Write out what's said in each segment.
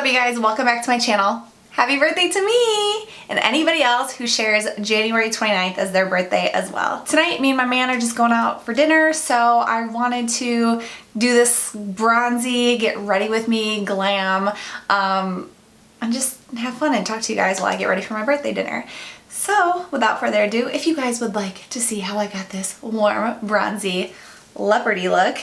you guys? Welcome back to my channel. Happy birthday to me and anybody else who shares January 29th as their birthday as well. Tonight, me and my man are just going out for dinner, so I wanted to do this bronzy, get ready with me, glam, and just have fun and talk to you guys while I get ready for my birthday dinner. So, without further ado, if you guys would like to see how I got this warm, bronzy, leopardy look,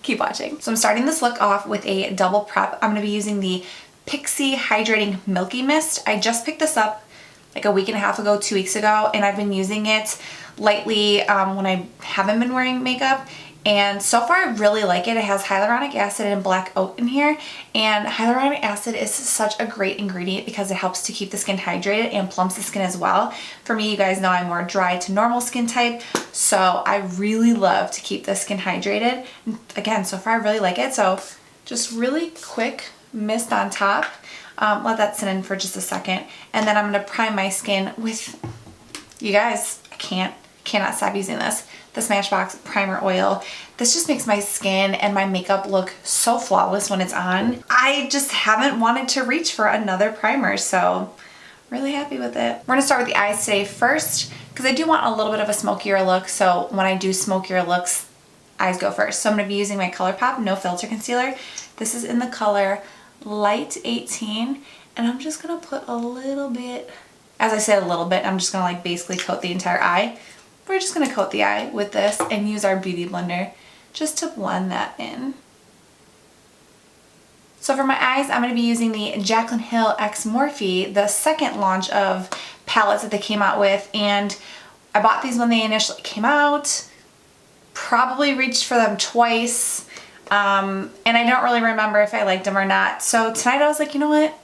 keep watching. So I'm starting this look off with a double prep. I'm going to be using the Pixie Hydrating Milky Mist. I just picked this up like a week and a half ago, 2 weeks ago, and I've been using it lightly when I haven't been wearing makeup. And so far I really like it. It has hyaluronic acid and black oat in here, and hyaluronic acid is such a great ingredient because it helps to keep the skin hydrated and plumps the skin as well. For me, you guys know I'm more dry to normal skin type, so I really love to keep the skin hydrated. And again, so far I really like it. So just really quick mist on top. Let that sit in for just a second, and then I'm going to prime my skin with, you guys, I cannot stop using this, the Smashbox Primer Oil. This just makes my skin and my makeup look so flawless when it's on. I just haven't wanted to reach for another primer, so really happy with it. We're gonna start with the eyes today first, because I do want a little bit of a smokier look, so when I do smokier looks, eyes go first. So I'm gonna be using my ColourPop No Filter Concealer. This is in the color Light 18, and I'm just gonna put a little bit, as I said, a little bit, I'm just gonna like basically coat the entire eye. We're just going to coat the eye with this and use our beauty blender just to blend that in. So for my eyes, I'm going to be using the Jaclyn Hill X Morphe, the second launch of palettes that they came out with, and I bought these when they initially came out, probably reached for them twice, and I don't really remember if I liked them or not. So tonight I was like, you know what,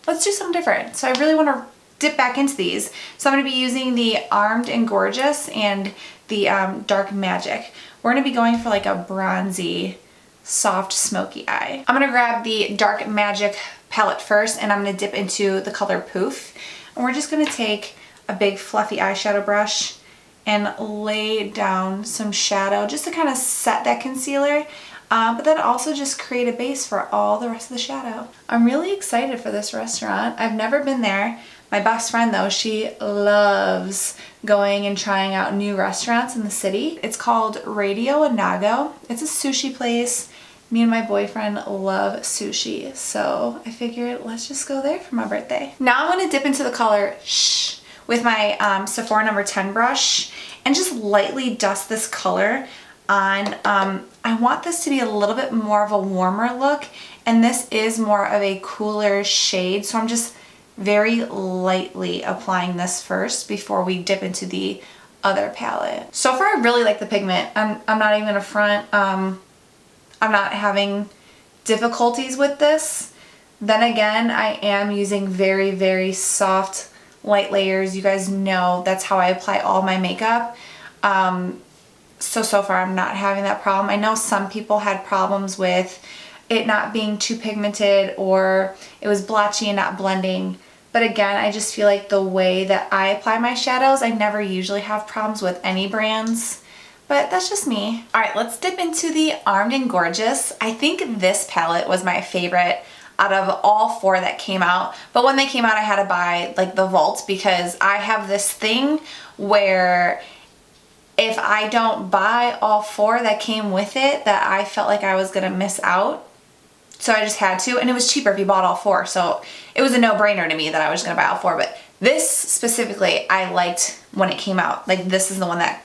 let's do something different. So I really want to dip back into these. So I'm going to be using the Armed and Gorgeous and the Dark Magic. We're going to be going for like a bronzy, soft, smoky eye. I'm going to grab the Dark Magic palette first, and I'm going to dip into the color Poof. And we're just going to take a big fluffy eyeshadow brush and lay down some shadow just to kind of set that concealer, but then also just create a base for all the rest of the shadow. I'm really excited for this restaurant. I've never been there. My best friend though, she loves going and trying out new restaurants in the city. It's called Radio Anago. It's a sushi place. Me and my boyfriend love sushi, so I figured let's just go there for my birthday. Now I'm going to dip into the color Shh with my Sephora number 10 brush and just lightly dust this color on. I want this to be a little bit more of a warmer look, and this is more of a cooler shade, so I'm just very lightly applying this first before we dip into the other palette. So far I really like the pigment. I'm not even gonna front. I'm not having difficulties with this. Then again, I am using very, very soft light layers. You guys know that's how I apply all my makeup. So far I'm not having that problem. I know some people had problems with it not being too pigmented, or it was blotchy and not blending. But again, I just feel like the way that I apply my shadows, I never usually have problems with any brands, but that's just me. All right, let's dip into the Armed and Gorgeous. I think this palette was my favorite out of all four that came out, but when they came out I had to buy like the Vault, because I have this thing where if I don't buy all four that came with it, that I felt like I was gonna miss out. So I just had to, and it was cheaper if you bought all four, so it was a no-brainer to me that I was gonna buy all four. But this specifically I liked when it came out. Like, this is the one that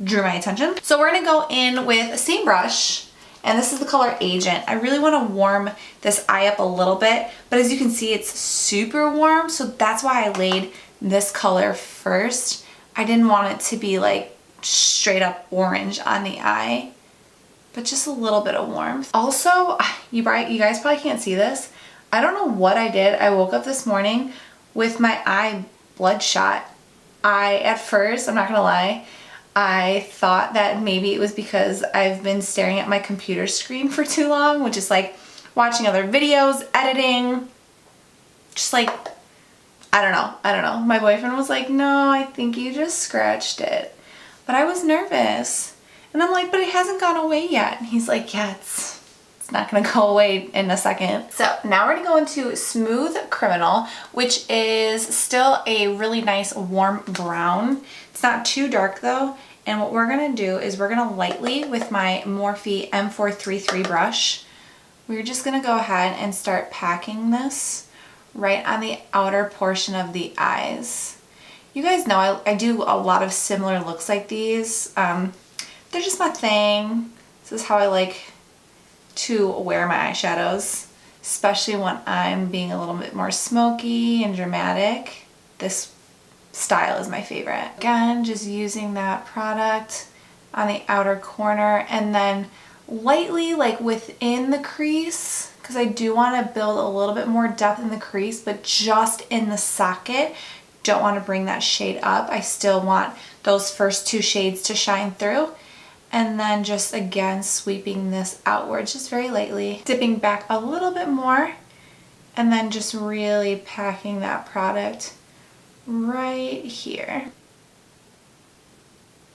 drew my attention. So we're gonna go in with the same brush, and this is the color Agent. I really wanna warm this eye up a little bit, but as you can see it's super warm, so that's why I laid this color first. I didn't want it to be like straight up orange on the eye, but just a little bit of warmth. Also, you guys probably can't see this. I don't know what I did. I woke up this morning with my eye bloodshot. At first, I'm not gonna lie, I thought that maybe it was because I've been staring at my computer screen for too long, which is like watching other videos, editing, just like, I don't know. My boyfriend was like, no, I think you just scratched it. But I was nervous. And I'm like, but it hasn't gone away yet. And he's like, yeah, it's It's not gonna go away in a second. So now we're gonna go into Smooth Criminal, which is still a really nice warm brown. It's not too dark though. And what we're gonna do is we're gonna lightly, with my Morphe M433 brush, we're just gonna go ahead and start packing this right on the outer portion of the eyes. You guys know I do a lot of similar looks like these. They're just my thing. This is how I like to wear my eyeshadows, especially when I'm being a little bit more smoky and dramatic. This style is my favorite. Again, just using that product on the outer corner and then lightly like within the crease, because I do want to build a little bit more depth in the crease, but just in the socket. Don't want to bring that shade up. I still want those first two shades to shine through. And then just again sweeping this outwards just very lightly, dipping back a little bit more, and then just really packing that product right here.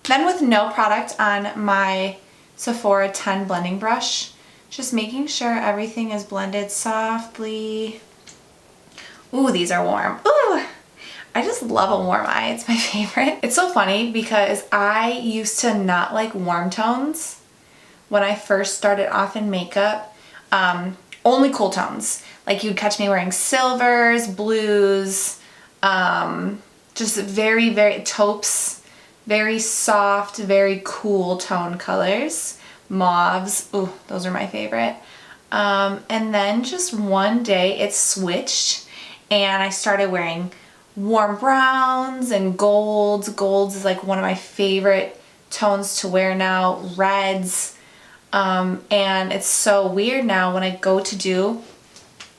Then with no product on my Sephora 10 blending brush, just making sure everything is blended softly. Ooh, these are warm. Ooh! I just love a warm eye. It's my favorite. It's so funny because I used to not like warm tones when I first started off in makeup. Only cool tones. Like you'd catch me wearing silvers, blues, just very, very taupes, very soft, very cool tone colors. Mauves. Ooh, those are my favorite. And then just one day it switched and I started wearing warm browns and golds. Golds is like one of my favorite tones to wear now. Reds. And it's so weird now when I go to do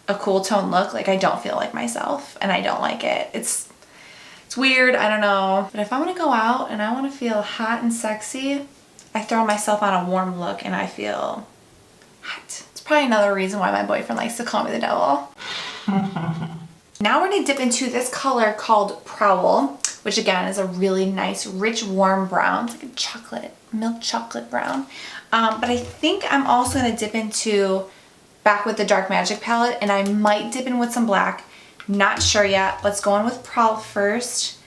a cool tone look, like I don't feel like myself and I don't like it. It's weird, I don't know. But if I want to go out and I want to feel hot and sexy, I throw myself on a warm look and I feel hot. It's probably another reason why my boyfriend likes to call me the devil. Now we're going to dip into this color called Prowl, which again is a really nice, rich, warm brown. It's like a chocolate, milk chocolate brown. But I think I'm also going to dip into back with the Dark Magic palette, and I might dip in with some black. Not sure yet. Let's go in with Prowl first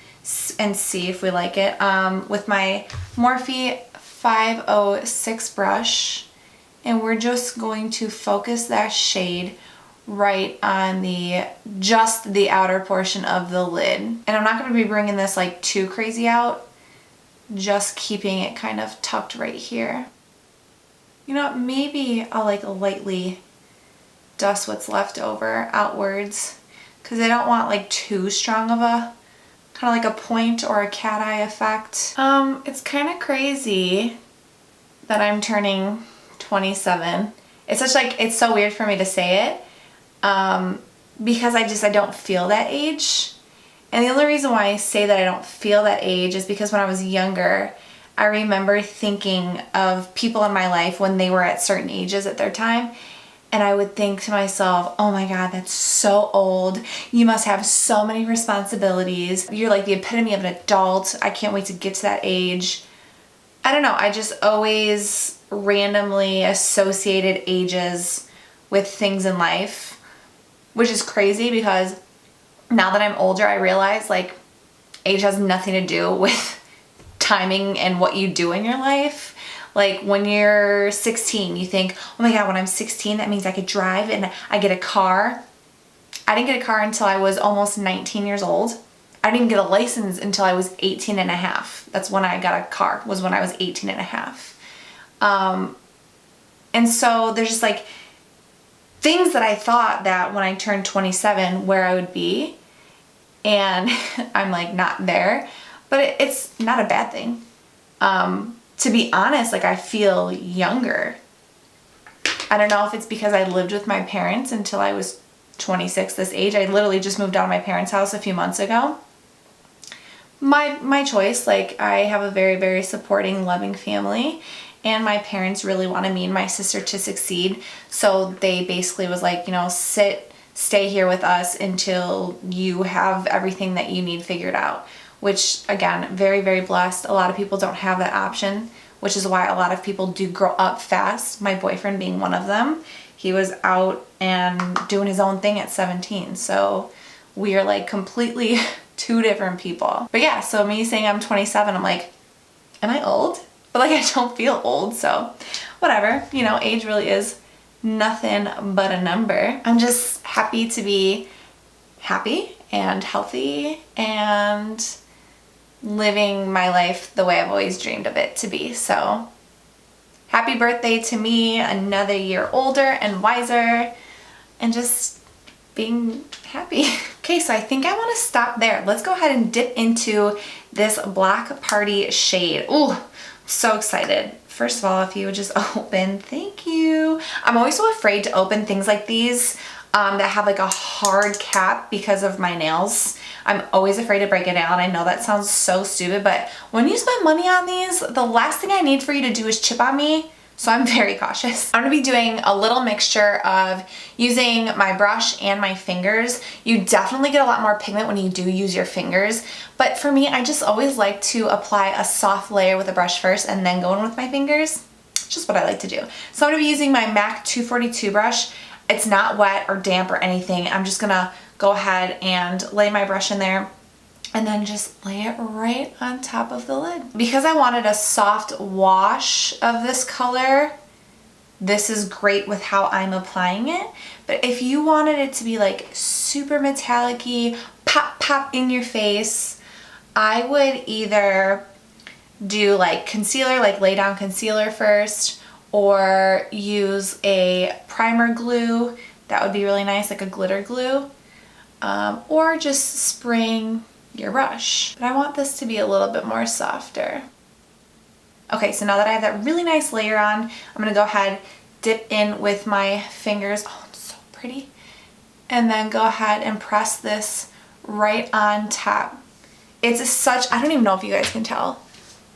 and see if we like it. With my Morphe 506 brush, and we're just going to focus that shade right on just the outer portion of the lid. And I'm not going to be bringing this like too crazy out, just keeping it kind of tucked right here. You know what, maybe I'll like lightly dust what's left over outwards, because I don't want like too strong of a kind of like a point or a cat eye effect. It's kind of crazy that I'm turning 27. It's so weird for me to say it. Because I don't feel that age. And the only reason why I say that I don't feel that age is because when I was younger, I remember thinking of people in my life when they were at certain ages at their time, and I would think to myself, oh my God, that's so old. You must have so many responsibilities. You're like the epitome of an adult. I can't wait to get to that age. I don't know. I just always randomly associated ages with things in life, which is crazy because now that I'm older, I realize like age has nothing to do with timing and what you do in your life. Like when you're 16, you think, oh my God, when I'm 16, that means I could drive and I get a car. I didn't get a car until I was almost 19 years old. I didn't even get a license until I was 18 and a half. That's when I got a car, was when I was 18 and a half. And so there's just like things that I thought that when I turned 27 where I would be, and I'm like not there, but it's not a bad thing. To be honest, like I feel younger. I don't know if it's because I lived with my parents until I was 26 this age. I literally just moved out of my parents' house a few months ago. My choice. Like I have a very, very supporting, loving family, and my parents really wanted me and my sister to succeed. So they basically was like, you know, stay here with us until you have everything that you need figured out. Which again, very, very blessed. A lot of people don't have that option, which is why a lot of people do grow up fast, my boyfriend being one of them. He was out and doing his own thing at 17. So we are like completely two different people. But yeah, so me saying I'm 27, I'm like, am I old? But like I don't feel old, so whatever. You know, age really is nothing but a number. I'm just happy to be happy and healthy and living my life the way I've always dreamed of it to be. So happy birthday to me, another year older and wiser, and just being happy. Okay, so I think I want to stop there. Let's go ahead and dip into this Black Party shade. Ooh, so excited. First of all, if you would just open, thank you. I'm always so afraid to open things like these that have like a hard cap because of my nails. I'm always afraid to break it down. I know that sounds so stupid, but when you spend money on these, the last thing I need for you to do is chip on me. So I'm very cautious. I'm gonna be doing a little mixture of using my brush and my fingers. You definitely get a lot more pigment when you do use your fingers, but for me, I just always like to apply a soft layer with a brush first and then go in with my fingers. It's just what I like to do. So I'm gonna be using my MAC 242 brush. It's not wet or damp or anything. I'm just gonna go ahead and lay my brush in there and then just lay it right on top of the lid. Because I wanted a soft wash of this color, this is great with how I'm applying it. But if you wanted it to be like super metallic-y, pop, pop in your face, I would either do like concealer, like lay down concealer first, or use a primer glue. That would be really nice, like a glitter glue. Or just spraying your brush. But I want this to be a little bit more softer. Okay, so now that I have that really nice layer on, I'm gonna go ahead, dip in with my fingers. Oh, it's so pretty. And then go ahead and press this right on top. It's such, I don't even know if you guys can tell.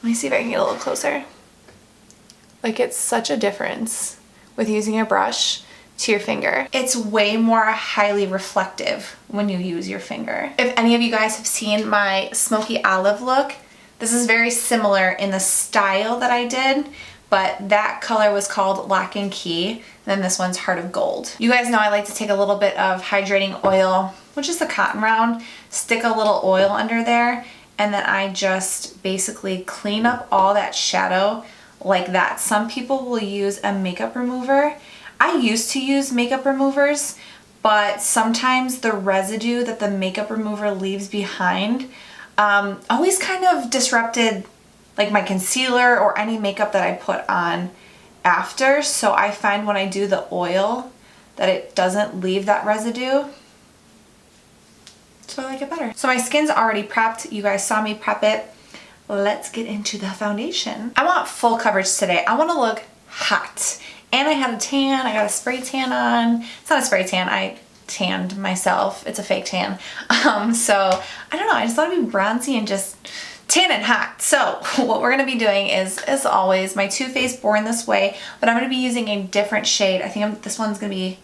Let me see if I can get a little closer. Like, it's such a difference with using a brush to your finger. It's way more highly reflective when you use your finger. If any of you guys have seen my smoky olive look, this is very similar in the style that I did, but that color was called Lock and Key, and then this one's Heart of Gold. You guys know I like to take a little bit of hydrating oil, which is a cotton round, stick a little oil under there, and then I just basically clean up all that shadow like that. Some people will use a makeup remover. I used to use makeup removers, but sometimes the residue that the makeup remover leaves behind always kind of disrupted like my concealer or any makeup that I put on after. So I find when I do the oil that it doesn't leave that residue. So I like it better. So my skin's already prepped. You guys saw me prep it. Let's get into the foundation. I want full coverage today. I want to look hot. And I had a tan, I got a spray tan on. It's not a spray tan, I tanned myself. It's a fake tan. So I don't know, I just thought it'd be bronzy and just tan and hot. So what we're gonna be doing is, as always, my Too Faced Born This Way, but I'm gonna be using a different shade. I think this one's gonna be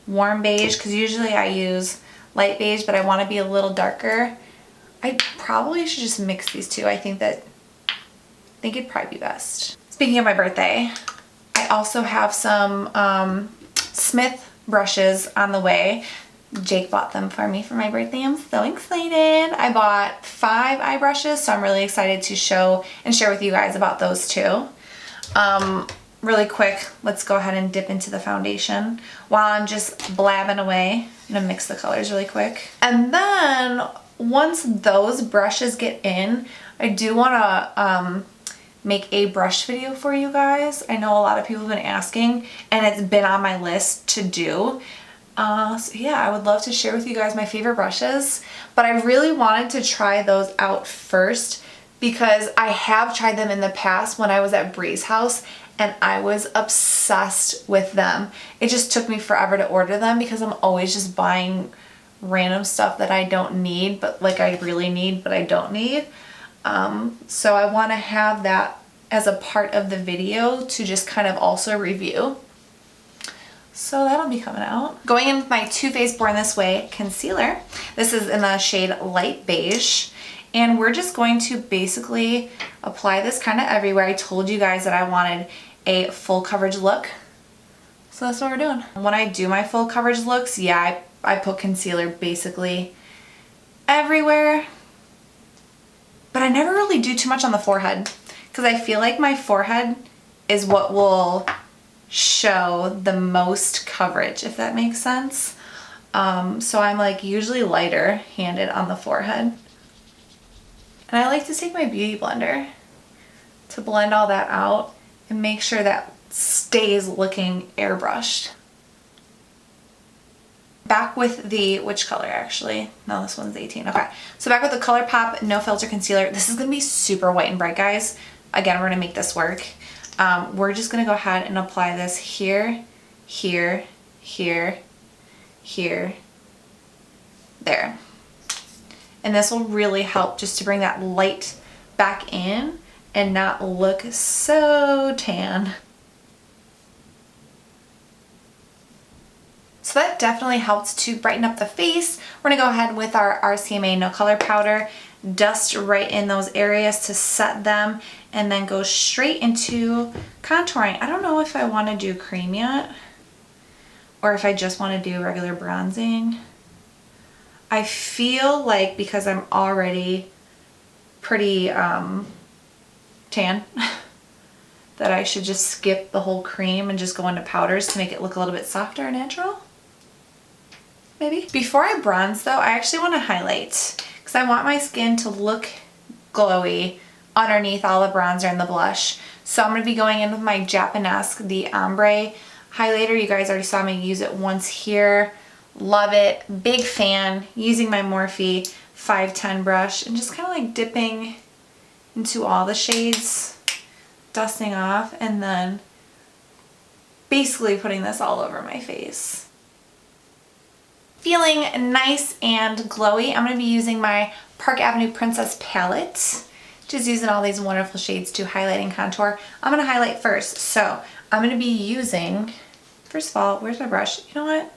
warm beige, because usually I use light beige, but I wanna be a little darker. I probably should just mix these two. I think it'd probably be best. Speaking of my birthday, I also have some Smith brushes on the way. Jake bought them for me for my birthday. I'm so excited. I bought 5 eye brushes, so I'm really excited to show and share with you guys about those too. Really quick, let's go ahead and dip into the foundation while I'm just blabbing away. I'm gonna mix the colors really quick. And then once those brushes get in, I do wanna make a brush video for you guys. I know a lot of people have been asking, and it's been on my list to do. So yeah, I would love to share with you guys my favorite brushes, but I really wanted to try those out first because I have tried them in the past when I was at Bree's house, and I was obsessed with them. It just took me forever to order them because I'm always just buying random stuff that I don't need, but like I really need, but I don't need. So I want to have that as a part of the video to just kind of also review. So that'll be coming out. Going in with my Too Faced Born This Way concealer. This is in the shade Light Beige. And we're just going to basically apply this kind of everywhere. I told you guys that I wanted a full coverage look. So So that's what we're doing. When I do my full coverage looks, yeah, I put concealer basically everywhere. But I never really do too much on the forehead because I feel like my forehead is what will show the most coverage, if that makes sense. So I'm like usually lighter handed on the forehead. And I like to take my beauty blender to blend all that out and make sure that stays looking airbrushed. Back with the, which color actually? No, this one's 18. Okay, so back with the ColourPop No Filter Concealer. This is gonna be super white and bright, guys. Again, we're gonna make this work. We're just gonna go ahead and apply this here, here, here, here, there. And this will really help just to bring that light back in and not look so tan. So that definitely helps to brighten up the face. We're gonna go ahead with our RCMA No Color Powder, dust right in those areas to set them, and then go straight into contouring. I don't know if I wanna do cream yet, or if I just wanna do regular bronzing. I feel like because I'm already pretty tan, that I should just skip the whole cream and just go into powders to make it look a little bit softer and natural. Maybe. Before I bronze though, I actually want to highlight because I want my skin to look glowy underneath all the bronzer and the blush. So I'm going to be going in with my Japonesque, the Ombre highlighter. You guys already saw me use it once here. Love it. Big fan. Using my Morphe 510 brush and just kind of like dipping into all the shades, dusting off, and then basically putting this all over my face. Feeling nice and glowy, I'm going to be using my Park Avenue Princess palette. Just using all these wonderful shades to highlight and contour. I'm going to highlight first. So I'm going to be using, first of all, where's my brush? You know what?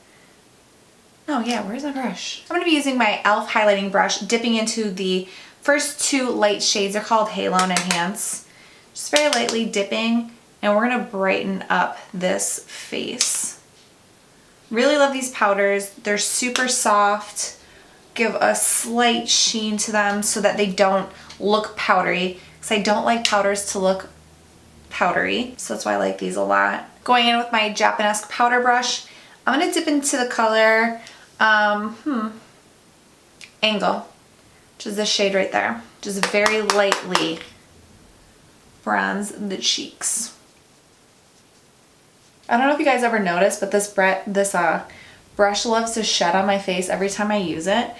Oh yeah, where's my brush? I'm going to be using my e.l.f. highlighting brush, dipping into the first two light shades. They're called Halo and Enhance. Just very lightly dipping, and we're going to brighten up this face. Really love these powders. They're super soft, give a slight sheen to them so that they don't look powdery, because I don't like powders to look powdery, so that's why I like these a lot. Going in with my Japonesque powder brush, I'm going to dip into the color Angle, which is this shade right there. Just very lightly bronze the cheeks. I don't know if you guys ever noticed, but this brush loves to shed on my face every time I use it.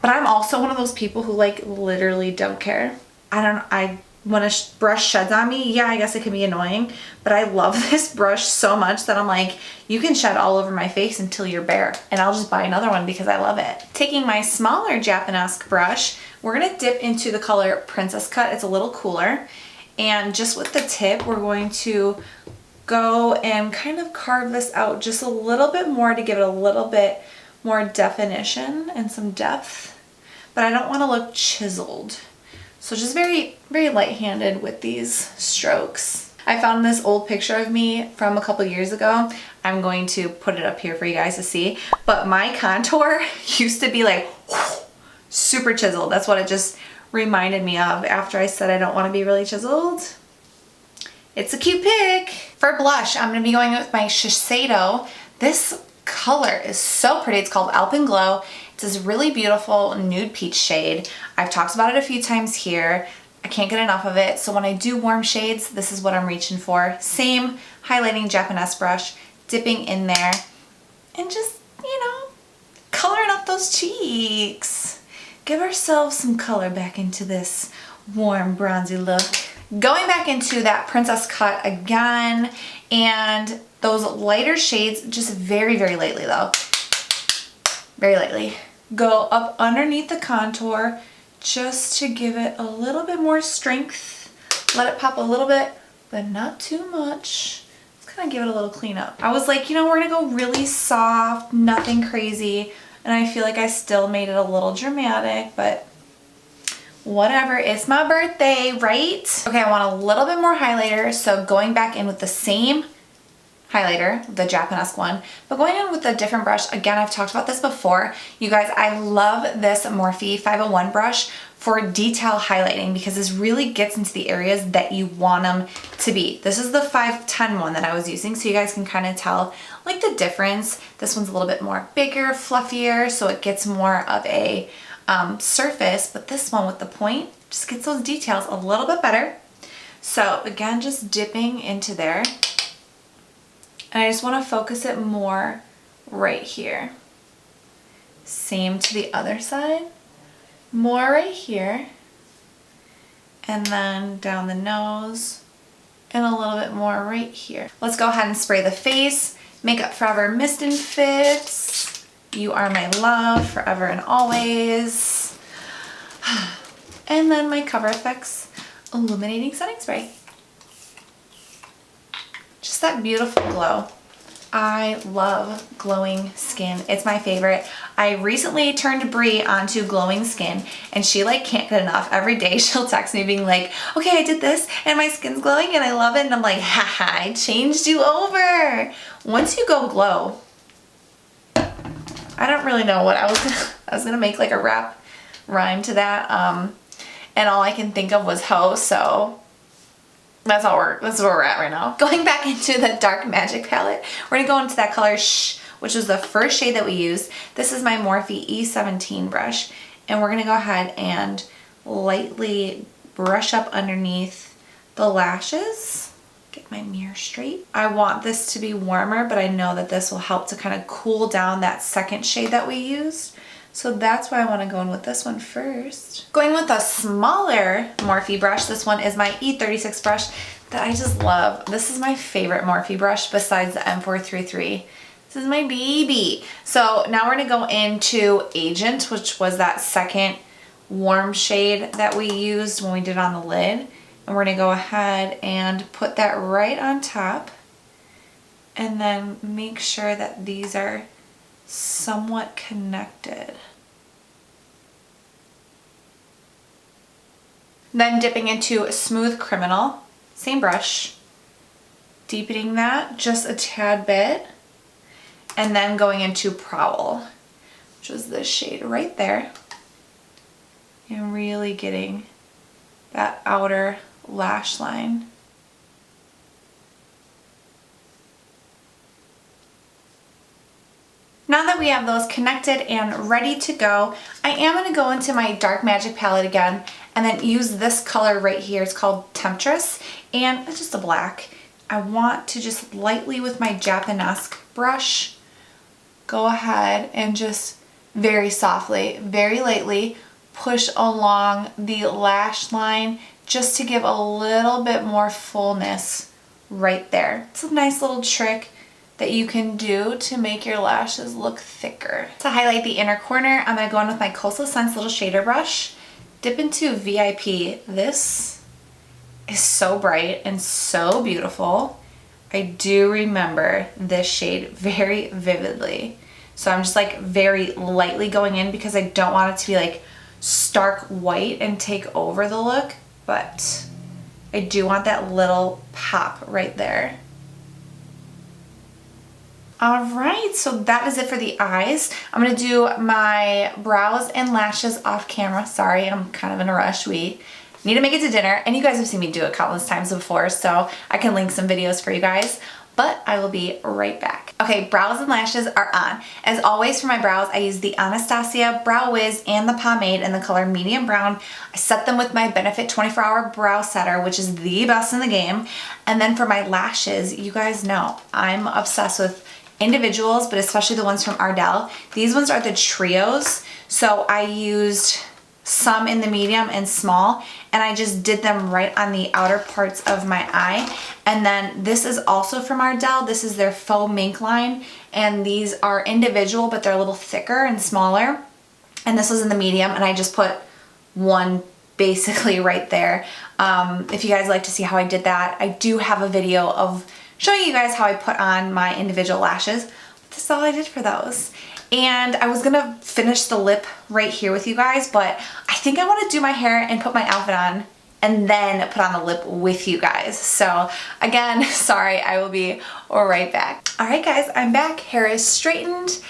But I'm also one of those people who like literally don't care. When a brush sheds on me, yeah, I guess it can be annoying, but I love this brush so much that I'm like, you can shed all over my face until you're bare, and I'll just buy another one because I love it. Taking my smaller Japonesque brush, we're gonna dip into the color Princess Cut. It's a little cooler, and just with the tip, we're going to go and kind of carve this out just a little bit more to give it a little bit more definition and some depth, but I don't want to look chiseled. So just very, very light-handed with these strokes. I found this old picture of me from a couple years ago. I'm going to put it up here for you guys to see, but my contour used to be like super chiseled. That's what it just reminded me of after I said I don't want to be really chiseled. It's a cute pic. For blush, I'm going to be going with my Shiseido. This color is so pretty. It's called Alpen Glow. It's this really beautiful nude peach shade. I've talked about it a few times here. I can't get enough of it. So when I do warm shades, this is what I'm reaching for. Same highlighting Japonesque brush, dipping in there, and just, you know, coloring up those cheeks. Give ourselves some color back into this warm, bronzy look. Going back into that Princess Cut again, and those lighter shades, just very, very lightly though. Very lightly. Go up underneath the contour just to give it a little bit more strength. Let it pop a little bit, but not too much. Just kind of give it a little cleanup. I was like, you know, we're gonna go really soft, nothing crazy, and I feel like I still made it a little dramatic, but whatever, it's my birthday, right? Okay, I want a little bit more highlighter, so going back in with the same highlighter, the Japonesque one, but going in with a different brush. Again, I've talked about this before. You guys, I love this Morphe 501 brush for detail highlighting because this really gets into the areas that you want them to be. This is the 510 one that I was using, so you guys can kind of tell like the difference. This one's a little bit more bigger, fluffier, so it gets more of a surface, but this one with the point just gets those details a little bit better. So again, just dipping into there. And I just want to focus it more right here. Same to the other side. More right here. And then down the nose. And a little bit more right here. Let's go ahead and spray the face. Makeup Forever Mist and Fix. You Are My Love, Forever and Always. And then my Cover FX Illuminating Setting Spray. Just that beautiful glow. I love glowing skin. It's my favorite. I recently turned Brie onto glowing skin and she like can't get enough. Every day she'll text me being like, okay, I did this and my skin's glowing and I love it. And I'm like, haha, I changed you over. Once you go glow, I don't really know what I was gonna make like a rap rhyme to that. And all I can think of was ho, so that's where we're at right now. Going back into the Dark Magic palette, we're gonna go into that color Shh, which is the first shade that we used. This is my Morphe E17 brush, and we're gonna go ahead and lightly brush up underneath the lashes. Get my mirror straight. I want this to be warmer, but I know that this will help to kind of cool down that second shade that we used. So that's why I want to go in with this one first. Going with a smaller Morphe brush, this one is my E36 brush that I just love. This is my favorite Morphe brush besides the M433. This is my baby. So now we're gonna go into Agent, which was that second warm shade that we used when we did on the lid. And we're gonna go ahead and put that right on top and then make sure that these are somewhat connected. Then dipping into Smooth Criminal, same brush, deepening that just a tad bit, and then going into Prowl, which was this shade right there, and really getting that outer lash line. Now that we have those connected and ready to go, I am going to go into my Dark Magic palette again and then use this color right here. It's called Temptress and it's just a black. I want to just lightly with my Japonesque brush go ahead and just very softly, very lightly push along the lash line just to give a little bit more fullness right there. It's a nice little trick that you can do to make your lashes look thicker. To highlight the inner corner, I'm going to go in with my Coastal Scents little shader brush, dip into VIP. This is so bright and so beautiful. I do remember this shade very vividly. So I'm just like very lightly going in because I don't want it to be like stark white and take over the look, but I do want that little pop right there. Alright, so that is it for the eyes. I'm going to do my brows and lashes off camera. Sorry, I'm kind of in a rush. We need to make it to dinner, and you guys have seen me do it countless times before, so I can link some videos for you guys, but I will be right back. Okay, brows and lashes are on. As always for my brows, I use the Anastasia Brow Wiz and the Pomade in the color medium brown. I set them with my Benefit 24-Hour Brow Setter, which is the best in the game. And then for my lashes, you guys know I'm obsessed with individuals, but especially the ones from Ardell. These ones are the trios, so I used some in the medium and small, and I just did them right on the outer parts of my eye. And then this is also from Ardell. This is their faux mink line, and these are individual, but they're a little thicker and smaller. And this was in the medium, and I just put one basically right there. If you guys like to see how I did that, I do have a video of showing you guys how I put on my individual lashes. This is all I did for those. And I was gonna finish the lip right here with you guys, but I think I wanna do my hair and put my outfit on and then put on the lip with you guys. So again, sorry, I will be right back. All right guys, I'm back. Hair is straightened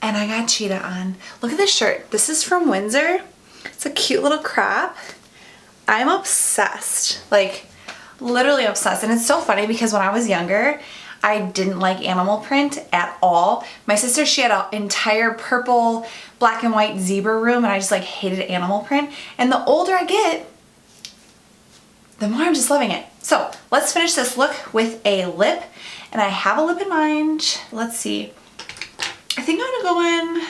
and I got cheetah on. Look at this shirt. This is from Windsor. It's a cute little crop. I'm obsessed, like literally obsessed. And it's so funny because when I was younger, I didn't like animal print at all. My sister, she had an entire purple, black and white zebra room, and I just like hated animal print. And the older I get, the more I'm just loving it. So let's finish this look with a lip. And I have a lip in mind. Let's see. I think I'm gonna go in,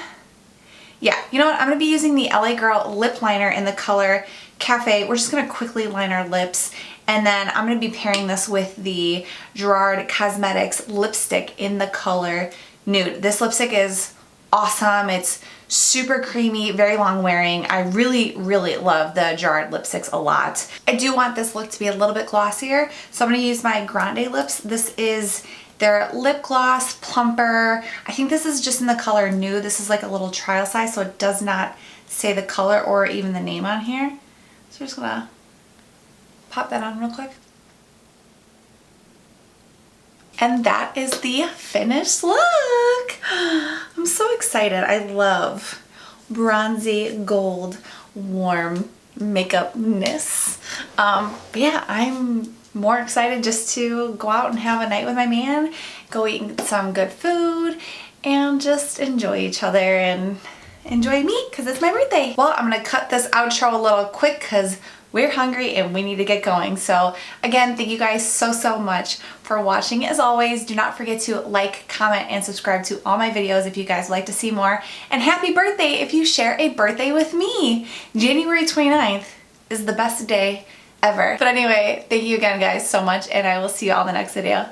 yeah, you know what? I'm gonna be using the LA Girl lip liner in the color Cafe. We're just gonna quickly line our lips. And then I'm gonna be pairing this with the Gerard Cosmetics lipstick in the color Nude. This lipstick is awesome. It's super creamy, very long wearing. I really, really love the Gerard lipsticks a lot. I do want this look to be a little bit glossier, so I'm gonna use my Grande lips. This is their lip gloss plumper. I think this is just in the color Nude. This is like a little trial size, so it does not say the color or even the name on here. So we're just gonna pop that on real quick. And that is the finished look. I'm so excited. I love bronzy gold warm makeupness. But yeah, I'm more excited just to go out and have a night with my man, go eat some good food, and just enjoy each other and enjoy me because it's my birthday. Well, I'm gonna cut this outro a little quick because we're hungry and we need to get going. So again, thank you guys so much for watching. As always, do not forget to like, comment, and subscribe to all my videos if you guys would like to see more. And happy birthday if you share a birthday with me. January 29th is the best day ever. But anyway, thank you again guys so much, and I will see you all in the next video.